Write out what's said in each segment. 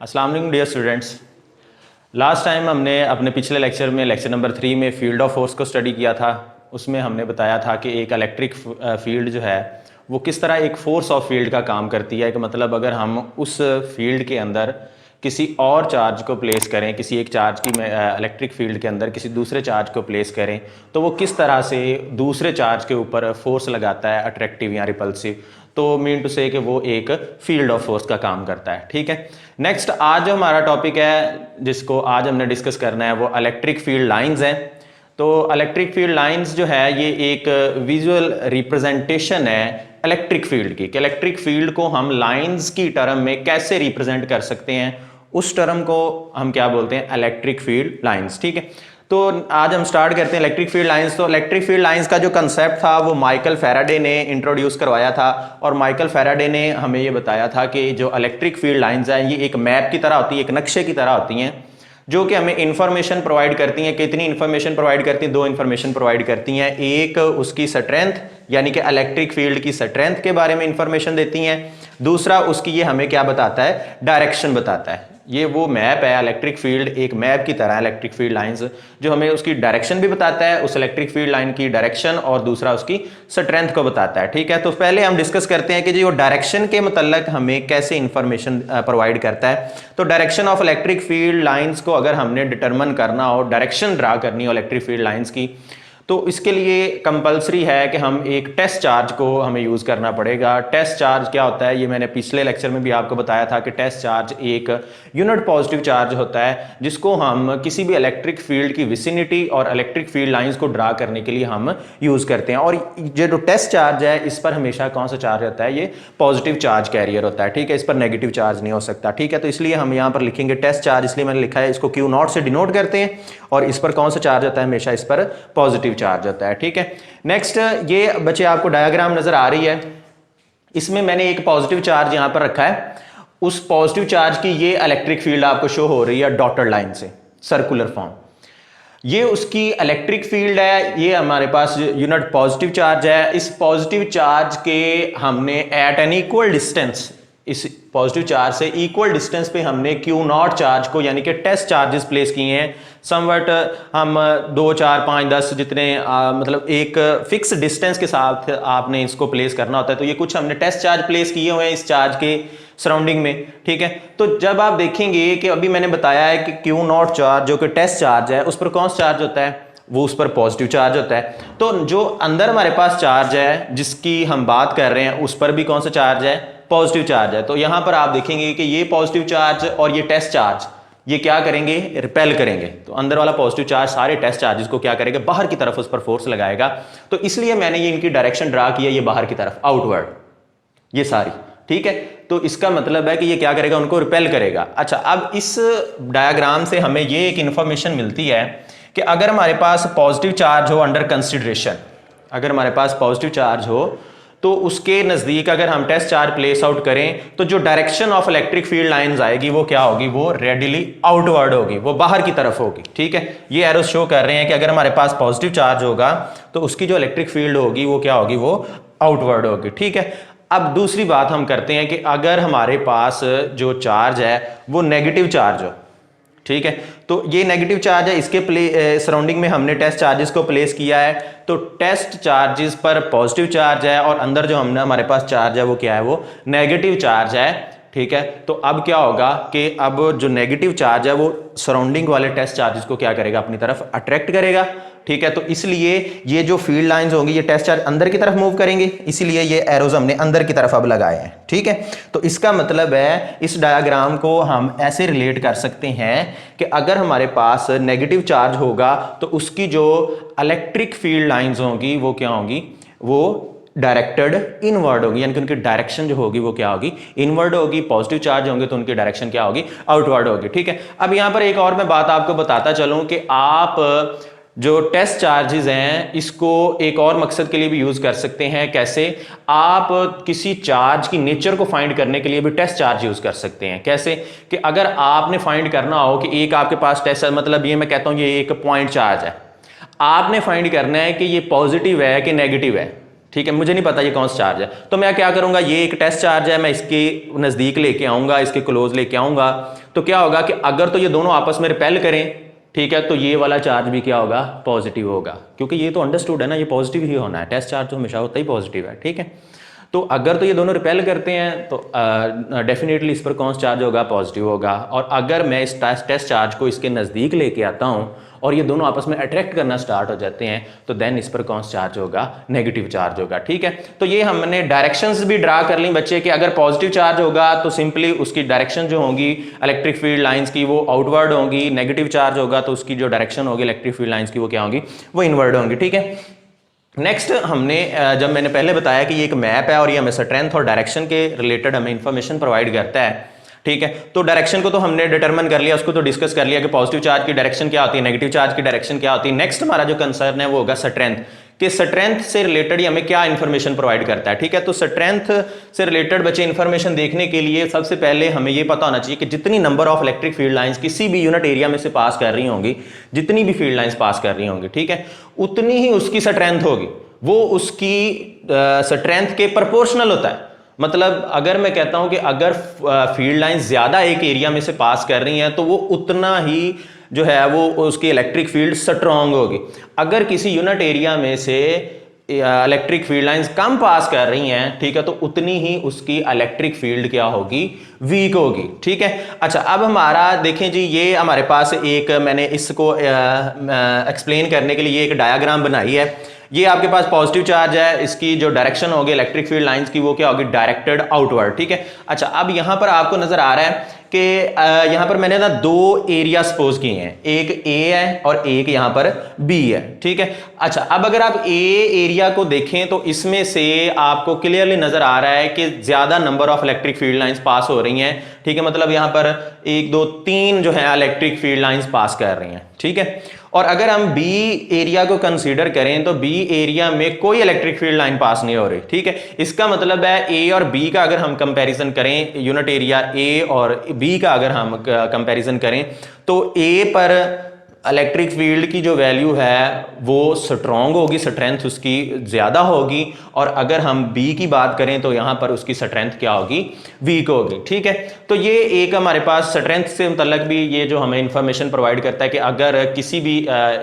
अस्सलाम वालेकुम dear students. Last time हमने अपने पिछले लेक्चर में लेक्चर नंबर 3 में फील्ड ऑफ फोर्स को स्टडी किया था। उसमें हमने बताया था कि एक इलेक्ट्रिक फील्ड जो है वो किस तरह एक फोर्स ऑफ फील्ड का काम करती है। कि मतलब अगर हम उस फील्ड के अंदर किसी और चार्ज को प्लेस करें, किसी एक चार्ज की इलेक्ट्रिक फील्ड के अंदर किसी दूसरे चार्ज को प्लेस करें तो वो किस तरह से दूसरे चार्ज के ऊपर फोर्स लगाता है, अट्रैक्टिव या रिपल्सिव। तो मीन टू से कि वो एक फील्ड ऑफ फोर्स का काम करता है। ठीक है, नेक्स्ट आज जो हमारा टॉपिक है जिसको आज हमने डिस्कस करना है वो इलेक्ट्रिक फील्ड लाइंस हैं। तो इलेक्ट्रिक फील्ड लाइंस जो है ये एक विजुअल रिप्रेजेंटेशन है इलेक्ट्रिक फील्ड की, कि इलेक्ट्रिक फील्ड को हम लाइंस की टर्म में कैसे रिप्रेजेंट कर सकते हैं, उस टर्म को हम क्या बोलते हैं, इलेक्ट्रिक फील्ड लाइंस। ठीक है, तो आज हम स्टार्ट करते हैं इलेक्ट्रिक फील्ड लाइंस। तो इलेक्ट्रिक फील्ड लाइंस का जो कंसेप्ट था वो माइकल फैराडे ने इंट्रोड्यूस करवाया था। और माइकल फैराडे ने हमें ये बताया था कि जो इलेक्ट्रिक फील्ड लाइंस हैं ये एक मैप की तरह होती है, एक नक्शे की तरह होती हैं, जो कि हमें इंफॉर्मेशन प्रोवाइड करती हैं। कितनी इंफॉर्मेशन प्रोवाइड करती हैं? दो इंफॉर्मेशन प्रोवाइड करती हैं। एक उसकी स्ट्रेंथ यानी कि इलेक्ट्रिक फील्ड की स्ट्रेंथ के बारे में इंफॉर्मेशन देती हैं। दूसरा उसकी ये हमें क्या बताता है, डायरेक्शन बताता है। ये वो मैप है इलेक्ट्रिक फील्ड, एक मैप की तरह इलेक्ट्रिक फील्ड लाइंस, जो हमें उसकी डायरेक्शन भी बताता है, उस इलेक्ट्रिक फील्ड लाइन की डायरेक्शन, और दूसरा उसकी स्ट्रेंथ को बताता है। ठीक है, तो पहले हम डिस्कस करते हैं कि जो डायरेक्शन के मतलब हमें कैसे इंफॉर्मेशन प्रोवाइड करता है। तो direction of electric field lines को अगर हमने डिटरमिन करना हो, डायरेक्शन ड्रा करनी हो इलेक्ट्रिक फील्ड लाइंस की, तो इसके लिए कंपलसरी है कि हम एक टेस्ट चार्ज को हमें यूज़ करना पड़ेगा। टेस्ट चार्ज क्या होता है, ये मैंने पिछले लेक्चर में भी आपको बताया था कि टेस्ट चार्ज एक यूनिट पॉजिटिव चार्ज होता है जिसको हम किसी भी इलेक्ट्रिक फील्ड की विसिनिटी और इलेक्ट्रिक फील्ड लाइंस को ड्रा करने के लिए हम यूज़ करते हैं। और ये जो टेस्ट चार्ज है इस पर हमेशा कौन सा चार्ज होता है, ये पॉजिटिव चार्ज कैरियर होता है। ठीक है, इस पर नेगेटिव चार्ज नहीं हो सकता। ठीक है, तो इसलिए हम यहाँ पर लिखेंगे टेस्ट चार्ज, इसलिए मैंने लिखा है इसको Q0 से डिनोट करते हैं। और इस पर कौन सा चार्ज होता है, हमेशा इस पर पॉजिटिव चार्ज होता है। ठीक है, नेक्स्ट ये बच्चे आपको डायग्राम नजर आ रही है, इसमें मैंने एक पॉजिटिव चार्ज यहां पर रखा है। उस पॉजिटिव चार्ज की ये इलेक्ट्रिक फील्ड आपको शो हो रही है डॉटेड लाइन से, सर्कुलर फॉर्म। ये उसकी इलेक्ट्रिक फील्ड है, ये हमारे पास यूनिट पॉजिटिव चार्ज है। इस पॉजिटिव चार्ज के हमने एट एन इक्वल डिस्टेंस, इस पॉजिटिव चार्ज से इक्वल डिस्टेंस पे हमने Q0 चार्ज को यानी कि टेस्ट चार्जेस प्लेस किए हैं। समवट हम 2, 4, 5, 10 जितने मतलब एक फिक्स डिस्टेंस के साथ आपने इसको प्लेस करना होता है। तो ये कुछ हमने टेस्ट चार्ज प्लेस किए हुए हैं इस चार्ज के सराउंडिंग में। ठीक है, तो जब आप देखेंगे कि अभी मैंने बताया है कि Q0 चार्ज जो कि टेस्ट चार्ज है उस पर कौन सा चार्ज होता है, वो उस पर पॉजिटिव चार्ज होता है। तो जो अंदर हमारे पास चार्ज है जिसकी हम बात कर रहे हैं उस पर भी कौन सा चार्ज है, पॉजिटिव चार्ज है। तो यहां पर आप देखेंगे कि ये पॉजिटिव चार्ज और ये टेस्ट चार्ज ये क्या करेंगे, रिपेल करेंगे। तो अंदर वाला पॉजिटिव चार्ज सारे टेस्ट चार्जेस को क्या करेगा, बाहर की तरफ उस पर फोर्स लगाएगा। तो इसलिए मैंने ये इनकी डायरेक्शन ड्रा किया, ये बाहर की तरफ आउटवर्ड, ये सारी। ठीक है, तो इसका मतलब है कि ये क्या करेगा, उनको रिपेल करेगा। अच्छा, अब इस डायग्राम से हमें ये एक इंफॉर्मेशन मिलती है कि अगर हमारे पास पॉजिटिव चार्ज हो अंडर कंसिडरेशन, अगर हमारे पास पॉजिटिव चार्ज हो तो उसके नजदीक अगर हम टेस्ट चार्ज प्लेस आउट करें तो जो direction of electric field lines आएगी वो क्या होगी, वो रेडिली आउटवर्ड होगी, वो बाहर की तरफ होगी। ठीक है, ये एरोस शो कर रहे हैं कि अगर हमारे पास पॉजिटिव चार्ज होगा तो उसकी जो इलेक्ट्रिक फील्ड होगी वो क्या होगी, वो आउटवर्ड होगी। ठीक है, अब दूसरी बात हम करते हैं कि अगर हमारे पास जो चार्ज है वो नेगेटिव चार्ज हो, ठीक है, तो ये नेगेटिव चार्ज है, इसके सराउंडिंग में हमने टेस्ट चार्जेस को प्लेस किया है। तो टेस्ट चार्जेस पर पॉजिटिव चार्ज है और अंदर जो हमने हमारे पास चार्ज है वो क्या है, वो नेगेटिव चार्ज है। ठीक है, तो अब क्या होगा कि अब जो नेगेटिव चार्ज है वो सराउंडिंग वाले टेस्ट चार्जेस को क्या करेगा, अपनी तरफ अट्रैक्ट करेगा। ठीक है, तो इसलिए ये जो फील्ड लाइंस होंगी ये टेस्ट चार्ज अंदर की तरफ मूव करेंगे, इसीलिए ये एरोज हमने अंदर की तरफ अब लगाए हैं। ठीक है, तो इसका मतलब है इस डायग्राम को हम ऐसे रिलेट कर सकते हैं कि अगर हमारे पास नेगेटिव चार्ज होगा तो उसकी जो इलेक्ट्रिक फील्ड लाइंस होंगी वो क्या होंगी, वो डायरेक्टेड इनवर्ड होगी, यानी कि उनकी डायरेक्शन जो होगी वो क्या होगी, इनवर्ड होगी। पॉजिटिव चार्ज होंगे तो उनकी डायरेक्शन क्या होगी, आउटवर्ड होगी। ठीक है, अब यहां पर एक और मैं बात आपको बताता चलूं कि आप जो टेस्ट चार्जेस हैं इसको एक और मकसद के लिए भी यूज कर सकते हैं। कैसे, आप किसी चार्ज की नेचर को फाइंड करने के लिए भी टेस्ट चार्ज यूज कर सकते हैं। कैसे कि अगर आपने फाइंड करना हो कि एक आपके पास टेस्ट, मतलब ये मैं कहता हूं ये एक पॉइंट चार्ज है, आपने फाइंड करना है कि ये पॉजिटिव है कि नेगेटिव है। ठीक है, मुझे नहीं पता ये कौन सा चार्ज है, तो मैं क्या करूंगा, ये एक टेस्ट चार्ज है, मैं इसके नजदीक लेके आऊंगा, इसके क्लोज लेके आऊंगा, तो क्या होगा कि अगर तो ये दोनों आपस में रिपेल करें, ठीक है, तो ये वाला चार्ज भी क्या होगा, पॉजिटिव होगा, क्योंकि ये तो अंडरस्टूड है ना, ये पॉजिटिव ही होना है, टेस्ट चार्ज तो हमेशा होता ही पॉजिटिव है। ठीक है, तो अगर तो ये दोनों रिपेल करते हैं तो डेफिनेटली इस पर कौन सा चार्ज होगा, पॉजिटिव होगा। और अगर मैं इस टेस्ट चार्ज को इसके नज़दीक लेके आता हूं और ये दोनों आपस में अट्रैक्ट करना स्टार्ट हो जाते हैं, तो देन इस पर कौन सा चार्ज होगा, नेगेटिव चार्ज होगा। ठीक है, तो ये हमने डायरेक्शंस भी ड्रा कर ली बच्चे कि अगर पॉजिटिव चार्ज होगा तो सिंपली उसकी डायरेक्शन जो होगी इलेक्ट्रिक फील्ड लाइंस की वो आउटवर्ड होंगी, नेगेटिव चार्ज होगा तो उसकी जो डायरेक्शन होगी इलेक्ट्रिक फील्ड लाइंस की वो क्या होगी, वो इनवर्ड होंगी। ठीक है, नेक्स्ट हमने जब मैंने पहले बताया कि ये एक मैप है और ये हमें स्ट्रेंथ और डायरेक्शन के रिलेटेड हमें इंफॉर्मेशन प्रोवाइड करता है। ठीक है, तो डायरेक्शन को तो हमने डिटरमिन कर लिया, उसको तो डिस्कस कर लिया कि पॉजिटिव चार्ज की डायरेक्शन क्या होती है, नेगेटिव चार्ज की डायरेक्शन क्या होती है। नेक्स्ट हमारा जो कंसर्न है वो होगा स्ट्रेंथ, कि स्ट्रेंथ से रिलेटेड ही हमें क्या इंफॉर्मेशन प्रोवाइड करता है। ठीक है, तो स्ट्रेंथ से रिलेटेड बच्चे इंफॉर्मेशन देखने के लिए सबसे पहले हमें ये पता होना चाहिए कि जितनी number of electric field lines किसी भी यूनिट एरिया में से पास कर रही होंगी, जितनी भी फील्ड लाइंस पास कर रही होंगी, ठीक है, उतनी ही उसकी स्ट्रेंथ होगी, वो उसकी स्ट्रेंथ के प्रोपोर्शनल होता है। मतलब अगर मैं कहता हूं कि अगर फील्ड लाइंस ज्यादा एक एरिया में से पास कर रही हैं तो वो उतना ही जो है वो उसकी इलेक्ट्रिक फील्ड स्ट्रांग होगी। अगर किसी यूनिट एरिया में से इलेक्ट्रिक फील्ड लाइंस कम पास कर रही हैं, ठीक है, तो उतनी ही उसकी इलेक्ट्रिक फील्ड क्या होगी, वीक होगी। ठीक है, अच्छा अब हमारा देखें जी, ये हमारे पास एक मैंने इसको एक्सप्लेन करने के लिए एक डायग्राम बनाई है। ये आपके पास पॉजिटिव चार्ज है, इसकी जो डायरेक्शन होगी इलेक्ट्रिक फील्ड लाइंस की वो क्या होगी, डायरेक्टेड आउटवर्ड। ठीक है, अच्छा अब यहां पर आपको नजर आ रहा है कि यहां पर मैंने ना दो एरिया सपोज किए हैं, एक ए है और एक यहां पर बी है। ठीक है, अच्छा अब अगर आप ए एरिया को देखें तो इसमें से आपको क्लियरली नजर आ रहा है कि ज्यादा number of electric field lines pass हो रही हैं। ठीक है, मतलब यहां पर 1 2 3 जो है इलेक्ट्रिक फील्ड लाइंस पास कर रही हैं। ठीक है, और अगर हम बी एरिया को कंसीडर करें तो बी एरिया में कोई इलेक्ट्रिक फील्ड लाइन पास नहीं हो रही। ठीक है, इसका मतलब है ए और बी का अगर हम कंपैरिजन करें, यूनिट एरिया ए और बी का अगर हम कंपैरिजन करें तो ए पर इलेक्ट्रिक फील्ड की जो वैल्यू है वो स्ट्रॉन्ग होगी, स्ट्रेंथ उसकी ज्यादा होगी, और अगर हम बी की बात करें तो यहां पर उसकी स्ट्रेंथ क्या होगी, वीक होगी। ठीक है, तो ये एक हमारे पास स्ट्रेंथ से मुतल्लक भी ये जो हमें इंफॉर्मेशन प्रोवाइड करता है कि अगर किसी भी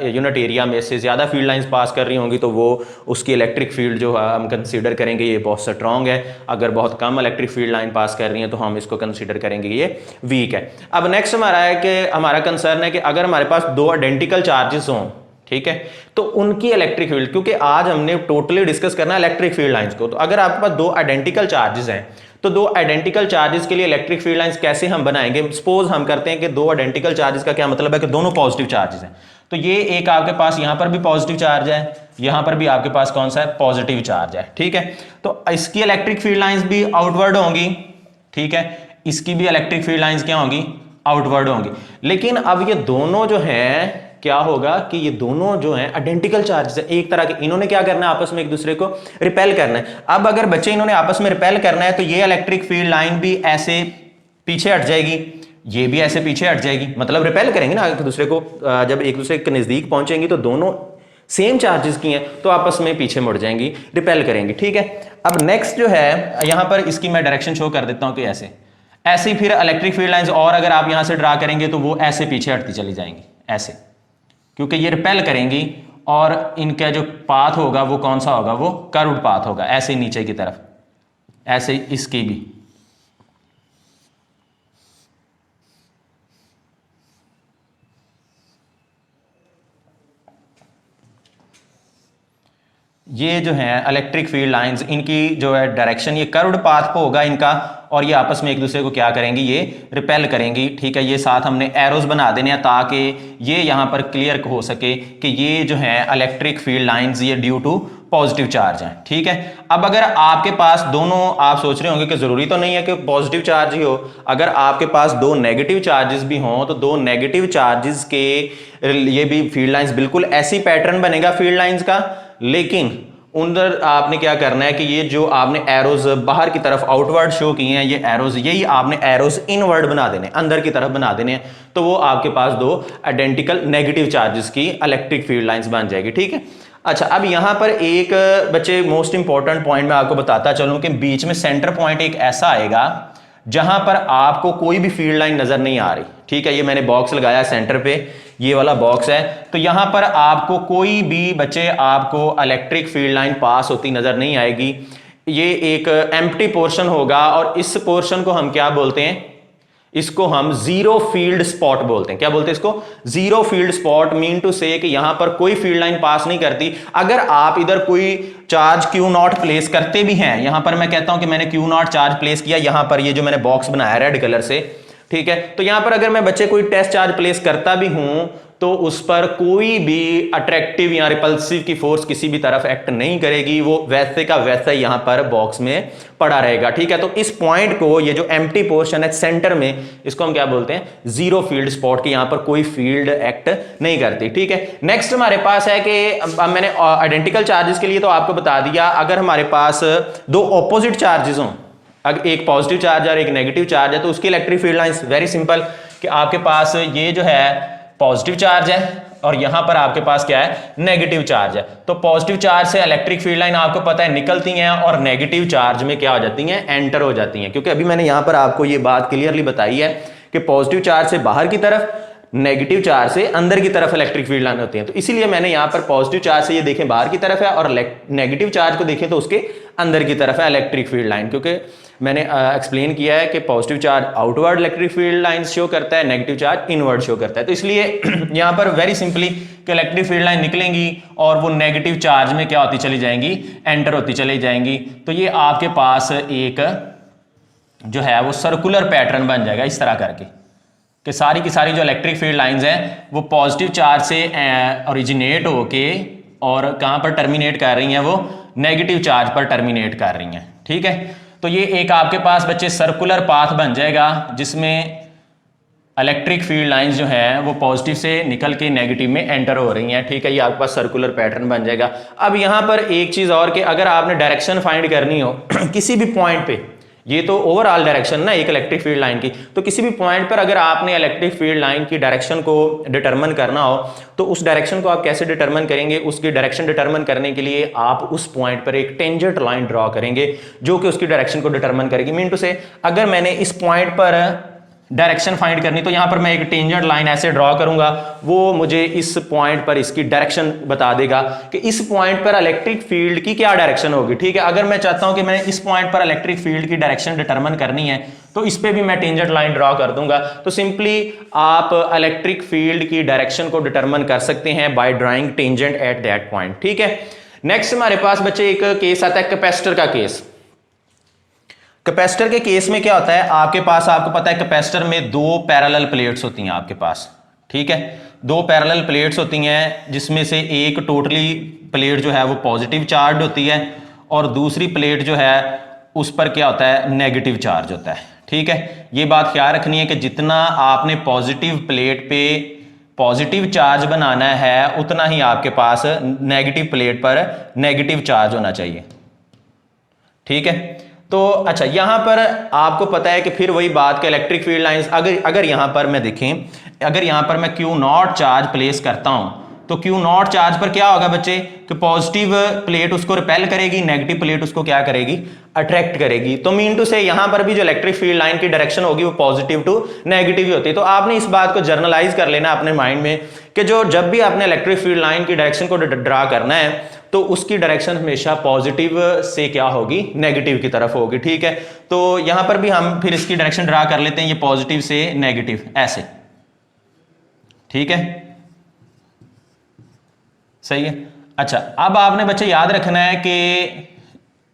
यूनिट एरिया में से ज्यादा फील्ड लाइंस पास कर रही होंगी तो वो उसकी इलेक्ट्रिक फील्ड जो हम कंसीडर करेंगे ये बहुत स्ट्रॉन्ग है, अगर बहुत कम इलेक्ट्रिक फील्ड लाइन पास कर रही है तो हम इसको कंसीडर करेंगे ये वीक है। अब नेक्स्ट हमारा है कि हमारा कंसर्न है कि अगर हमारे पास दो आइडेंटिकल चार्जेस हों, ठीक है, तो उनकी इलेक्ट्रिक फील्ड, क्योंकि आज हमने टोटली डिस्कस करना है इलेक्ट्रिक फील्ड लाइंस को, तो अगर आपके पास दो आइडेंटिकल चार्जेस हैं तो दो आइडेंटिकल चार्जेस के लिए इलेक्ट्रिक फील्ड लाइंस कैसे हम बनाएंगे। सपोज हम करते हैं कि दो आइडेंटिकल चार्जेस का क्या मतलब है कि दोनों पॉजिटिव चार्जेस हैं, तो ये एक आपके पास यहां पर भी पॉजिटिव चार्ज है, यहां पर भी आपके पास कौन सा है, पॉजिटिव चार्ज है। ठीक है, तो इसकी इलेक्ट्रिक फील्ड लाइंस भी आउटवर्ड होंगी। ठीक है, इसकी भी इलेक्ट्रिक फील्ड लाइंस क्या होंगी, आउटवर्ड होंगी। लेकिन अब ये दोनों जो हैं क्या होगा कि ये दोनों जो हैं आइडेंटिकल चार्जेस हैं, एक तरह के, इन्होंने क्या करना है, आपस में एक दूसरे को रिपेल करना है। अब अगर बच्चे इन्होंने आपस में रिपेल करना है तो ये इलेक्ट्रिक फील्ड लाइन भी ऐसे पीछे हट जाएगी, ये भी ऐसे पीछे हट जाएगी, मतलब रिपेल करेंगे ना एक दूसरे को, जब एक दूसरे के नजदीक पहुंचेंगी तो दोनों सेम चार्जेस की हैं तो आपस में पीछे मुड़ जाएंगी, रिपेल करेंगी। ठीक है, अब नेक्स्ट जो है यहां पर इसकी मैं डायरेक्शन शो कर देता हूं कि ऐसे ऐसे फिर इलेक्ट्रिक फील्ड लाइंस, और अगर आप यहां से ड्रा करेंगे तो वो ऐसे पीछे हटती चली जाएंगी ऐसे, क्योंकि ये रिपेल करेंगी और इनका जो पाथ होगा वो कौन सा होगा, वो कर्व्ड पाथ होगा, ऐसे नीचे की तरफ, ऐसे इसकी भी। ये जो है इलेक्ट्रिक फील्ड लाइंस, इनकी जो है डायरेक्शन ये कर्व्ड पाथ पे होगा इनका, और ये आपस में एक दूसरे को क्या करेंगी, ये रिपेल करेंगी। ठीक है, ये साथ हमने एरोज बना देने हैं ताकि ये यहाँ पर क्लियर हो सके कि ये जो है इलेक्ट्रिक फील्ड लाइंस ये ड्यू टू पॉजिटिव चार्ज हैं। ठीक है, अब अगर आपके पास दोनों, आप सोच रहे होंगे कि जरूरी तो नहीं है कि पॉजिटिव चार्ज ही हो, अगर आपके पास दो नेगेटिव चार्जेस भी हों तो दो नेगेटिव चार्जेस के ये भी फील्ड लाइंस बिल्कुल ऐसी पैटर्न बनेगा फील्ड लाइंस का, लेकिन उधर आपने क्या करना है कि ये जो आपने एरोज बाहर की तरफ आउटवर्ड शो किए हैं, ये एरोज, यही आपने एरोज इनवर्ड बना देने, अंदर की तरफ बना देने हैं, तो वो आपके पास दो आइडेंटिकल नेगेटिव चार्जेस की इलेक्ट्रिक फील्ड लाइंस बन जाएगी। ठीक है, अच्छा, अब यहां पर एक बच्चे मोस्ट इंपॉर्टेंट पॉइंट मैं आपको बताता चलूं कि बीच में सेंटर पॉइंट एक ऐसा आएगा जहां पर आपको कोई भी फील्ड लाइन नजर नहीं आ रही। ठीक है, ये मैंने बॉक्स लगाया सेंटर पे, ये वाला बॉक्स है, तो यहां पर आपको कोई भी बच्चे आपको इलेक्ट्रिक फील्ड लाइन पास होती नजर नहीं आएगी। ये एक एम्प्टी पोर्शन होगा और इस पोर्शन को हम क्या बोलते हैं, इसको हम जीरो फील्ड स्पॉट बोलते हैं। क्या बोलते हैं इसको? Zero field spot. Mean to say कि यहां पर कोई फील्ड लाइन पास नहीं करती। अगर आप इधर कोई चार्ज Q0 प्लेस करते भी हैं, यहां पर मैं कहता हूं कि मैंने Q0 चार्ज प्लेस किया, यहां पर ये जो मैंने बॉक्स बनाया रेड कलर से, ठीक है, तो यहां पर अगर मैं बच्चे कोई टेस्ट चार्ज प्लेस करता भी हूं तो उस पर कोई भी अट्रैक्टिव या रिपल्सिव की फोर्स किसी भी तरफ एक्ट नहीं करेगी, वो वैसे का वैसा ही यहां पर बॉक्स में पड़ा रहेगा। ठीक है, तो इस पॉइंट को, ये जो एम्प्टी पोर्शन है सेंटर में, इसको हम क्या बोलते हैं? जीरो फील्ड स्पॉट, की यहां पर कोई फील्ड एक्ट नहीं करती। ठीक है, नेक्स्ट हमारे पास है कि अब मैंने आइडेंटिकल चार्जेस के लिए तो आपको बता दिया, अगर हमारे पास दो ऑपोजिट चार्जेस हों, अगर एक पॉजिटिव चार्ज और एक नेगेटिव चार्ज है, तो उसकी electric field lines very simple, कि आपके पास ये जो है पॉजिटिव चार्ज है और यहां पर आपके पास क्या है? नेगेटिव चार्ज है। तो पॉजिटिव चार्ज से इलेक्ट्रिक फील्ड लाइन आपको पता है निकलती हैं और नेगेटिव चार्ज में क्या हो जाती हैं? एंटर हो जाती हैं। क्योंकि अभी मैंने यहां पर आपको ये बात क्लियरली बताई है कि पॉजिटिव चार्ज से बाहर की तरफ, नेगेटिव चार्ज से अंदर की तरफ इलेक्ट्रिक फील्ड लाइन होती है। तो इसीलिए मैंने यहां पर पॉजिटिव चार्ज से ये देखें बाहर की तरफ है और नेगेटिव चार्ज को देखें तो उसके अंदर की तरफ है इलेक्ट्रिक फील्ड लाइन। क्योंकि मैंने एक्सप्लेन किया है कि positive charge outward electric field line show करता है, नेगेटिव चार्ज इनवर्ड शो करता है। तो इसलिए यहां पर वेरी सिंपली कि इलेक्ट्रिक फील्ड लाइन निकलेंगी और वो नेगेटिव चार्ज में क्या होती चली जाएंगी? एंटर होती चली जाएंगी। तो ये आपके पास एक जो है वो सर्कुलर पैटर्न बन जाएगा इस तरह करके, कि सारी की सारी जो इलेक्ट्रिक फील्ड लाइंस हैं वो पॉजिटिव चार्ज से ओरिजिनेट होके और कहां पर टर्मिनेट कर रही हैं? वो नेगेटिव चार्ज पर टर्मिनेट कर रही हैं। ठीक है, तो ये एक आपके पास बच्चे सर्कुलर पाथ बन जाएगा जिसमें इलेक्ट्रिक फील्ड लाइंस जो हैं वो पॉजिटिव से निकल के नेगेटिव में एंटर हो रही हैं। ठीक है, ये आपके पास सर्कुलर पैटर्न बन जाएगा। अब यहां पर एक चीज और, कि अगर आपने डायरेक्शन फाइंड करनी हो किसी भी पॉइंट पे, ये तो ओवरऑल डायरेक्शन ना एक इलेक्ट्रिक फील्ड लाइन की, तो किसी भी पॉइंट पर अगर आपने इलेक्ट्रिक फील्ड लाइन की डायरेक्शन को डिटरमिन करना हो तो उस डायरेक्शन को आप कैसे डिटरमिन करेंगे? उसकी डायरेक्शन डिटरमिन करने के लिए आप उस पॉइंट पर एक टेंजेंट लाइन ड्रॉ करेंगे जो कि उसकी डायरेक्शन को डिटरमिन करेगी। मीन टू से अगर मैंने इस पॉइंट पर डायरेक्शन फाइंड करनी तो यहां पर मैं एक टेंजेंट लाइन ऐसे ड्रॉ करूंगा, वो मुझे इस पॉइंट पर इसकी डायरेक्शन बता देगा कि इस पॉइंट पर इलेक्ट्रिक फील्ड की क्या डायरेक्शन होगी। ठीक है, अगर मैं चाहता हूं कि मैं इस पॉइंट पर इलेक्ट्रिक फील्ड की डायरेक्शन डिटरमिन करनी है तो इस पे भी मैं टेंजेंट लाइन ड्रॉ कर दूंगा। तो सिंपली आप इलेक्ट्रिक फील्ड की डायरेक्शन को डिटरमिन कर सकते हैं by drawing tangent at that point. ठीक है, नेक्स्ट हमारे पास बच्चे एक केस आता है कैपेसिटर का केस। कैपेसिटर के केस में क्या होता है? आपके पास, आपको पता है कैपेसिटर में दो पैरेलल प्लेट्स होती हैं आपके पास। ठीक है, दो पैरेलल प्लेट्स होती हैं जिसमें से एक टोटली प्लेट जो है वो पॉजिटिव चार्ज होती है और दूसरी प्लेट जो है उस पर क्या होता है? नेगेटिव चार्ज होता है। ठीक है, ये बात ख्याल रखनी है कि जितना आपने पॉजिटिव प्लेट पे पॉजिटिव चार्ज बनाना है उतना ही आपके पास नेगेटिव प्लेट पर नेगेटिव चार्ज होना चाहिए। ठीक है, तो अच्छा, यहां पर आपको पता है कि फिर वही बात कि इलेक्ट्रिक फील्ड लाइंस, अगर यहां पर मैं देखें, अगर यहां पर मैं Q0 चार्ज प्लेस करता हूं तो Q0 चार्ज पर क्या होगा बच्चे? कि पॉजिटिव प्लेट उसको रिपेल करेगी, नेगेटिव प्लेट उसको क्या करेगी? अट्रैक्ट करेगी। तो मीन टू से यहां पर भी जो इलेक्ट्रिक फील्ड लाइन की डायरेक्शन होगी वो पॉजिटिव टू नेगेटिव ही होती है। तो आपने इस बात को जर्नलाइज कर लेना अपने माइंड में कि जो जब भी आपने इलेक्ट्रिक फील्ड लाइन की डायरेक्शन को ड्रा करना है तो उसकी डायरेक्शन हमेशा पॉजिटिव से क्या होगी? नेगेटिव की तरफ होगी। ठीक है, तो यहां पर भी हम फिर इसकी डायरेक्शन ड्रा कर लेते हैं, ये पॉजिटिव से नेगेटिव ऐसे। ठीक है, सही है। अच्छा, अब आपने बच्चे याद रखना है कि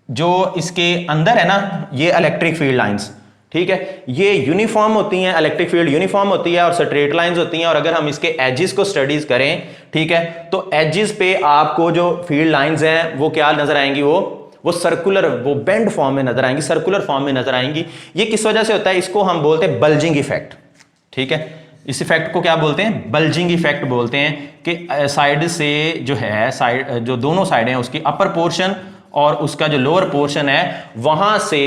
जो इसके अंदर है ना ये इलेक्ट्रिक फील्ड लाइंस, ठीक है, ये यूनिफॉर्म होती हैं, इलेक्ट्रिक फील्ड यूनिफॉर्म होती है और स्ट्रेट लाइंस होती हैं। और अगर हम इसके एजेस को स्टडीज करें, ठीक है, तो एजेस पे आपको जो फील्ड लाइंस हैं वो क्या नजर आएंगी? वो सर्कुलर, वो बेंड फॉर्म में नजर आएंगी, सर्कुलर फॉर्म में नजर आएंगी। ये किस वजह से होता है? इसको हम बोलते हैं बल्जिंग इफेक्ट। ठीक है, इस इफेक्ट को क्या बोलते हैं? बल्जिंग इफेक्ट बोलते हैं कि साइड से जो है, साइड जो दोनों साइड हैं उसकी अपर पोर्शन और उसका जो लोअर पोर्शन है वहां से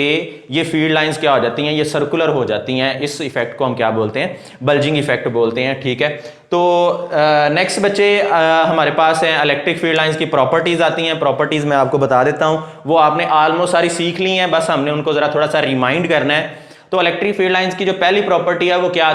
ये फील्ड लाइंस क्या हो जाती हैं, ये सर्कुलर हो जाती हैं। इस इफेक्ट को हम क्या बोलते हैं, बल्जिंग इफेक्ट बोलते हैं। ठीक है, तो नेक्स्ट बच्चे हमारे पास हैं इलेक्ट्रिक फील्ड लाइंस की प्रॉपर्टीज आती हैं। प्रॉपर्टीज मैं आपको बता देता हूं, वो आपने ऑलमोस्ट सारी सीख ली हैं, बस हमने उनको जरा थोड़ा सा रिमाइंड करना है। तो इलेक्ट्रिक फील्ड लाइंस की जो पहली प्रॉपर्टी है वो क्या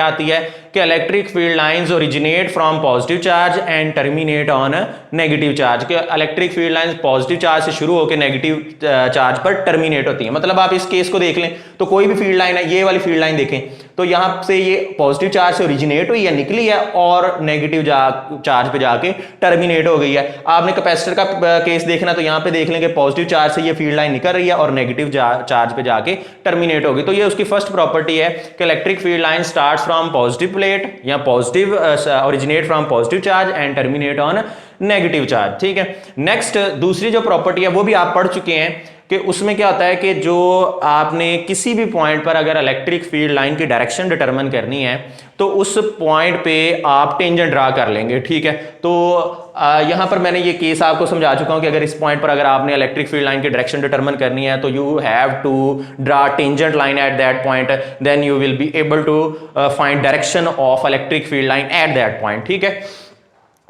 आती है कि electric field lines originate from positive charge and terminate on negative charge. कि electric field lines positive charge से शुरू होकर नेगेटिव चार्ज पर टर्मिनेट होती है। मतलब आप इस केस को देख लें तो कोई भी फील्ड लाइन है, ये वाली फील्ड लाइन देखें तो यहां से ये पॉजिटिव चार्ज से ओरिजिनेट हुई है, निकली है और नेगेटिव चार्ज पे जाके टर्मिनेट हो गई है। आपने कैपेसिटर का केस देखना तो यहां पे देख लेंगे पॉजिटिव चार्ज से ये फील्ड लाइन निकल रही है और नेगेटिव चार्ज पे जाके टर्मिनेट हो गई। तो ये उसकी फर्स्ट प्रॉपर्टी है कि electric field line starts from positive plate या positive originate from positive charge and terminate on negative charge. ठीक है, नेक्स्ट दूसरी जो प्रॉपर्टी है वो भी आप पढ़ चुके हैं कि उसमें क्या होता है कि जो आपने किसी भी पॉइंट पर अगर इलेक्ट्रिक फील्ड लाइन की डायरेक्शन डिटरमिन करनी है तो उस पॉइंट पे आप टेंजेंट ड्रा कर लेंगे। ठीक है, तो यहां पर मैंने ये केस आपको समझा चुका हूं कि अगर इस पॉइंट पर अगर आपने इलेक्ट्रिक फील्ड लाइन की डायरेक्शन डिटरमिन करनी है तो you have to draw tangent line at that point, then you will be able to find direction of electric field line at that point. ठीक है,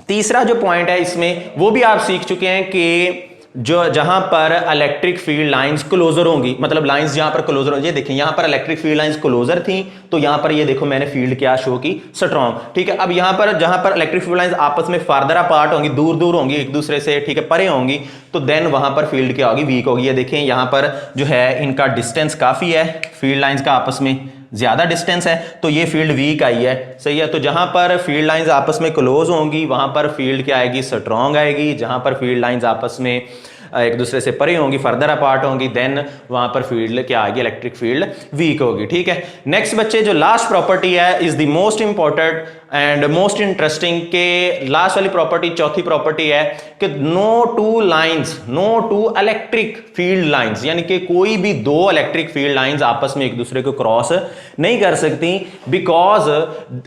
तीसरा जो पॉइंट है इसमें वो भी आप सीख चुके हैं कि जो जहां पर इलेक्ट्रिक फील्ड लाइंस क्लोजर होंगी, मतलब लाइंस जहां पर क्लोजर होंगी, देखिए यहां पर इलेक्ट्रिक फील्ड लाइंस क्लोजर थी तो यहां पर ये देखो मैंने फील्ड क्या शो की, स्ट्रॉन्ग। ठीक है, अब यहां पर जहां पर इलेक्ट्रिक फील्ड लाइंस आपस में फार्दर अपार्ट होंगी, दूर दूर होंगी एक दूसरे से, ठीक है, परे होंगी, तो देन वहां पर फील्ड क्या होगी, वीक होगी। ये देखें यहां पर जो है इनका डिस्टेंस काफी है, फील्ड लाइंस का आपस में ज्यादा डिस्टेंस है तो ये फील्ड वीक आई है। सही है, तो जहां पर फील्ड लाइंस आपस में क्लोज होंगी वहां पर फील्ड क्या आएगी, स्ट्रॉन्ग आएगी। जहां पर फील्ड लाइंस आपस में एक दूसरे से परे होंगी, फर्दर अपार्ट होंगी, देन वहां पर फील्ड क्या आएगी, इलेक्ट्रिक फील्ड वीक होगी। ठीक है, नेक्स्ट बच्चे जो लास्ट प्रॉपर्टी है is the most important and most interesting, के लास्ट वाली प्रॉपर्टी चौथी प्रॉपर्टी है कि no two lines, no two electric field lines, यानी कि कोई भी दो इलेक्ट्रिक फील्ड लाइंस आपस में एक दूसरे को क्रॉस नहीं कर सकती, because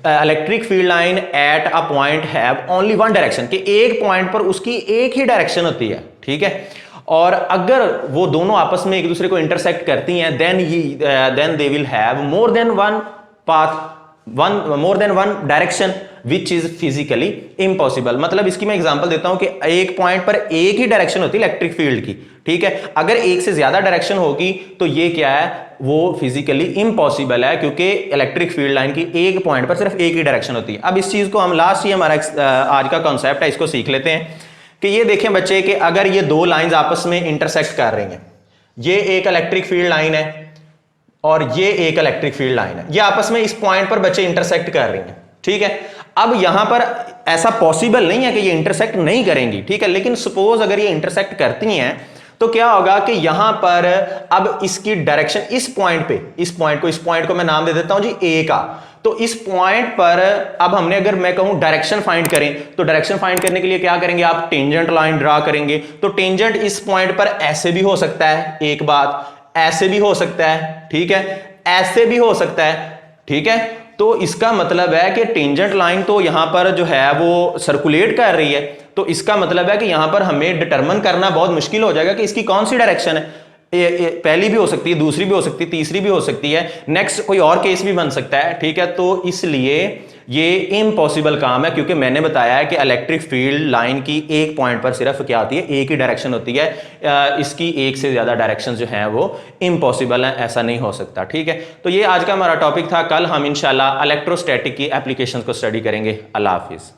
electric field line at a point have only one direction, कि एक पॉइंट पर उसकी एक ही डायरेक्शन होती है। ठीक है, और अगर वो दोनों आपस में एक दूसरे को इंटरसेक्ट करती हैं then they will have more than one path, more than one direction which is physically impossible. मतलब इसकी मैं एग्जांपल देता हूं कि एक पॉइंट पर एक ही डायरेक्शन होती है इलेक्ट्रिक फील्ड की। ठीक है, अगर एक से ज्यादा डायरेक्शन होगी तो ये क्या है, वो फिजिकली इम्पॉसिबल है, क्योंकि इलेक्ट्रिक फील्ड लाइन की एक पॉइंट पर सिर्फ एक ही डायरेक्शन होती है। अब इस चीज को हम लास्ट ही हमारा आज का कॉन्सेप्ट है, इसको सीख लेते हैं कि ये देखें बच्चे कि अगर ये दो लाइंस आपस में इंटरसेक्ट कर रही हैं, ये एक इलेक्ट्रिक फील्ड लाइन है और ये एक इलेक्ट्रिक फील्ड लाइन है, ये आपस में इस पॉइंट पर बच्चे इंटरसेक्ट कर रही हैं। ठीक है, अब यहां पर ऐसा पॉसिबल नहीं है कि ये इंटरसेक्ट नहीं करेंगी। ठीक है, लेकिन सपोज अगर ये इंटरसेक्ट करती हैं तो क्या होगा कि यहां पर अब इसकी डायरेक्शन इस पॉइंट को मैं नाम दे देता हूं जी ए का। तो इस पॉइंट पर अब हमने, अगर मैं कहूं डायरेक्शन फाइंड करें, तो डायरेक्शन फाइंड करने के लिए क्या करेंगे, आप टेंजेंट लाइन ड्रा करेंगे। तो टेंजेंट इस पॉइंट पर ऐसे भी हो सकता है, एक बात, ऐसे भी हो सकता है, ठीक है, ऐसे भी हो सकता है। ठीक है, तो इसका मतलब है कि टेंजेंट लाइन तो यहां पर जो है वो सर्कुलेट कर रही है, तो इसका मतलब है कि यहां पर हमें डिटरमिन करना बहुत मुश्किल हो जाएगा कि इसकी कौन सी डायरेक्शन है। पहली भी हो सकती है, दूसरी भी हो सकती है, तीसरी भी हो सकती है, नेक्स्ट कोई और केस भी बन सकता है। ठीक है, तो इसलिए ये इम्पॉसिबल काम है, क्योंकि मैंने बताया है कि इलेक्ट्रिक फील्ड लाइन की एक पॉइंट पर सिर्फ क्या होती है, एक ही डायरेक्शन होती है। इसकी एक से ज्यादा डायरेक्शन जो है वो इम्पॉसिबल है, ऐसा नहीं हो सकता। ठीक है, तो ये आज का हमारा टॉपिक था। कल हम इंशाल्लाह इलेक्ट्रोस्टैटिक की एप्लीकेशन को स्टडी करेंगे। अल्लाह हाफिज।